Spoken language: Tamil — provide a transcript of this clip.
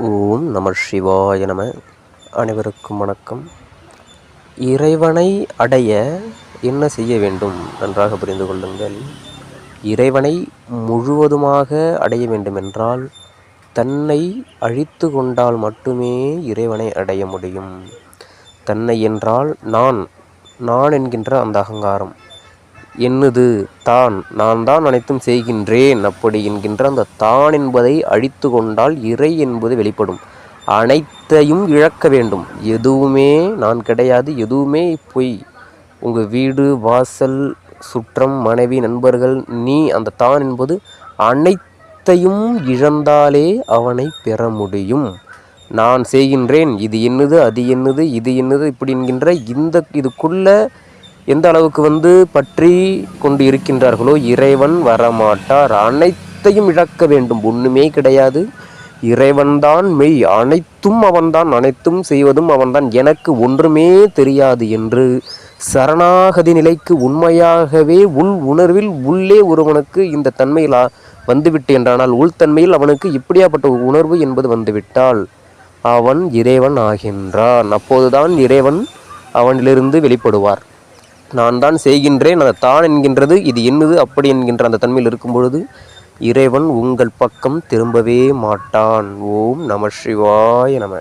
ஓம் நம சிவாய நம. அனைவருக்கும் வணக்கம். இறைவனை அடைய என்ன செய்ய வேண்டும் நன்றாக புரிந்து கொள்ளுங்கள். இறைவனை முழுவதுமாக அடைய வேண்டுமென்றால் தன்னை அழித்து கொண்டால் மட்டுமே இறைவனை அடைய முடியும். தன்னை என்றால் நான் என்கின்ற அந்த அகங்காரம், என்னது நான் தான் அனைத்தும் செய்கின்றேன் அப்படி என்கின்ற அந்த தான் என்பதை அழித்து கொண்டால் இறை என்பது வெளிப்படும். அனைத்தையும் இழக்க வேண்டும். எதுவுமே நான் கிடையாது, எதுவுமே பொய். உங்கள் வீடு, வாசல், சுற்றம், மனைவி, நண்பர்கள், நீ, அந்த தான் என்பது அனைத்தையும் இழந்தாலே அவனை பெற முடியும். நான் செய்கின்றேன், இது என்னது, அது என்னது, இது என்னது, இப்படி என்கின்ற இதுக்குள்ள எந்த அளவுக்கு பற்றி கொண்டு இருக்கின்றார்களோ இறைவன் வரமாட்டார். அனைத்தையும் இழக்க வேண்டும். ஒன்றுமே கிடையாது, இறைவன்தான் மெய், அனைத்தும் அவன்தான், அனைத்தும் செய்வதும் அவன்தான், எனக்கு ஒன்றுமே தெரியாது என்று சரணாகதி நிலைக்கு உண்மையாகவே உள் உணர்வில் உள்ளே ஒருவனுக்கு இந்த தன்மையில் வந்துவிட்டு என்றானால், உள்தன்மையில் அவனுக்கு இப்படியாப்பட்ட உணர்வு என்பது வந்துவிட்டால் அவன் இறைவன் ஆகின்றான். அப்போதுதான் இறைவன் அவனிலிருந்து வெளிப்படுவார். நான் தான் செய்கின்றேன், அதை தான் என்கின்றது, இது என்னது அப்படி என்கின்ற அந்த தன்மையில் இருக்கும் பொழுது இறைவன் உங்கள் பக்கம் திரும்பவே மாட்டான். ஓம் நம சிவாய நம.